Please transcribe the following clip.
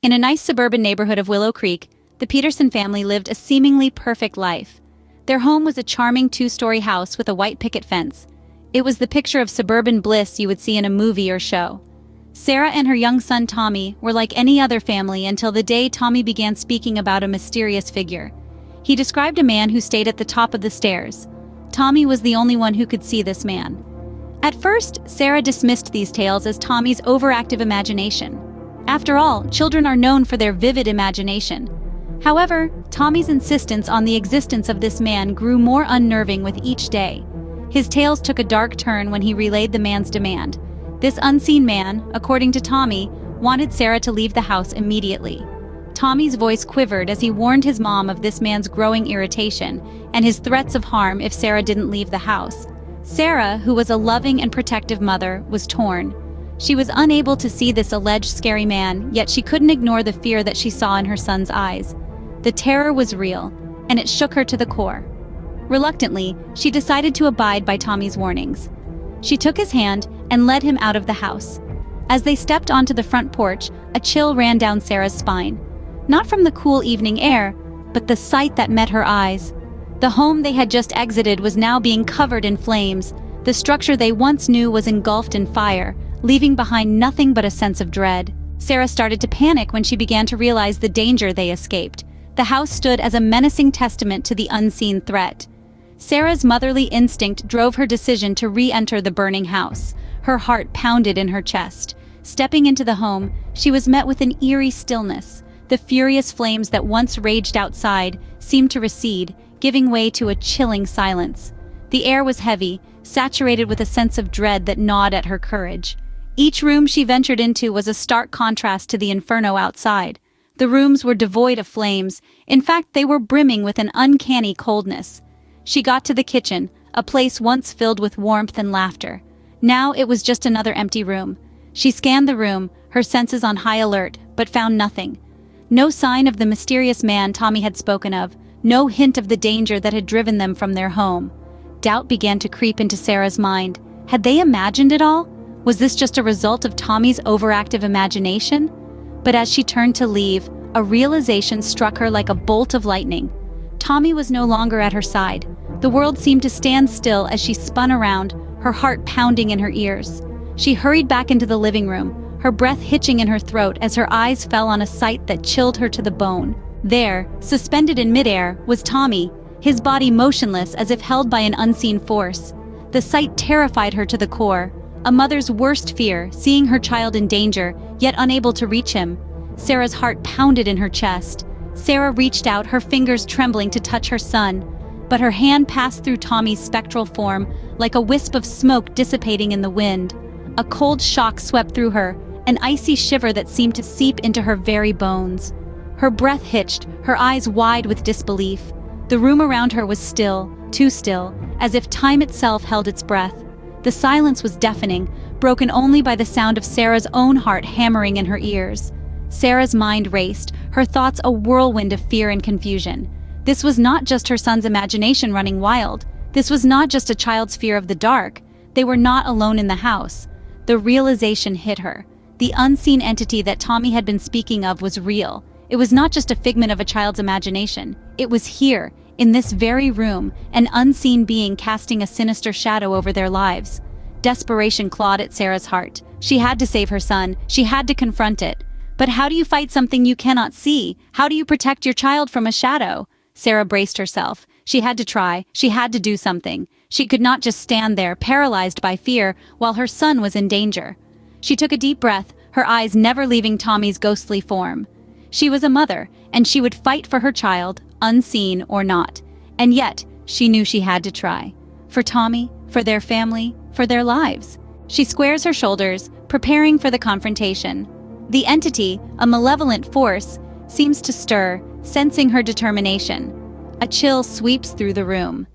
In a nice suburban neighborhood of Willow Creek, the Peterson family lived a seemingly perfect life. Their home was a charming two-story house with a white picket fence. It was the picture of suburban bliss you would see in a movie or show. Sarah and her young son Tommy were like any other family until the day Tommy began speaking about a mysterious figure. He described a man who stayed at the top of the stairs. Tommy was the only one who could see this man. At first, Sarah dismissed these tales as Tommy's overactive imagination. After all, children are known for their vivid imagination. However, Tommy's insistence on the existence of this man grew more unnerving with each day. His tales took a dark turn when he relayed the man's demand. This unseen man, according to Tommy, wanted Sarah to leave the house immediately. Tommy's voice quivered as he warned his mom of this man's growing irritation and his threats of harm if Sarah didn't leave the house. Sarah, who was a loving and protective mother, was torn. She was unable to see this alleged scary man, yet she couldn't ignore the fear that she saw in her son's eyes. The terror was real, and it shook her to the core. Reluctantly, she decided to abide by Tommy's warnings. She took his hand and led him out of the house. As they stepped onto the front porch, a chill ran down Sarah's spine. Not from the cool evening air, but the sight that met her eyes. The home they had just exited was now being covered in flames. The structure they once knew was engulfed in fire, leaving behind nothing but a sense of dread. Sarah started to panic when she began to realize the danger they escaped. The house stood as a menacing testament to the unseen threat. Sarah's motherly instinct drove her decision to re-enter the burning house. Her heart pounded in her chest. Stepping into the home, she was met with an eerie stillness. The furious flames that once raged outside seemed to recede, giving way to a chilling silence. The air was heavy, saturated with a sense of dread that gnawed at her courage. Each room she ventured into was a stark contrast to the inferno outside. The rooms were devoid of flames. In fact, they were brimming with an uncanny coldness. She got to the kitchen, a place once filled with warmth and laughter. Now it was just another empty room. She scanned the room, her senses on high alert, but found nothing. No sign of the mysterious man Tommy had spoken of, no hint of the danger that had driven them from their home. Doubt began to creep into Sarah's mind. Had they imagined it all? Was this just a result of Tommy's overactive imagination? But as she turned to leave, a realization struck her like a bolt of lightning. Tommy was no longer at her side. The world seemed to stand still as she spun around, her heart pounding in her ears. She hurried back into the living room, her breath hitching in her throat as her eyes fell on a sight that chilled her to the bone. There, suspended in midair, was Tommy, his body motionless as if held by an unseen force. The sight terrified her to the core. A mother's worst fear, seeing her child in danger, yet unable to reach him. Sarah's heart pounded in her chest. Sarah reached out, her fingers trembling to touch her son, but her hand passed through Tommy's spectral form, like a wisp of smoke dissipating in the wind. A cold shock swept through her, an icy shiver that seemed to seep into her very bones. Her breath hitched, her eyes wide with disbelief. The room around her was still, too still, as if time itself held its breath. The silence was deafening, broken only by the sound of Sarah's own heart hammering in her ears. Sarah's mind raced, her thoughts a whirlwind of fear and confusion. This was not just her son's imagination running wild. This was not just a child's fear of the dark. They were not alone in the house. The realization hit her. The unseen entity that Tommy had been speaking of was real. It was not just a figment of a child's imagination. It was here, in this very room, an unseen being casting a sinister shadow over their lives. Desperation clawed at Sarah's heart. She had to save her son. She had to confront it. But how do you fight something you cannot see? How do you protect your child from a shadow? Sarah braced herself. She had to try. She had to do something. She could not just stand there, paralyzed by fear, while her son was in danger. She took a deep breath, her eyes never leaving Tommy's ghostly form. She was a mother, and she would fight for her child, unseen or not. And yet, she knew she had to try. For Tommy, for their family, for their lives. She squares her shoulders, preparing for the confrontation. The entity, a malevolent force, seems to stir, sensing her determination. A chill sweeps through the room.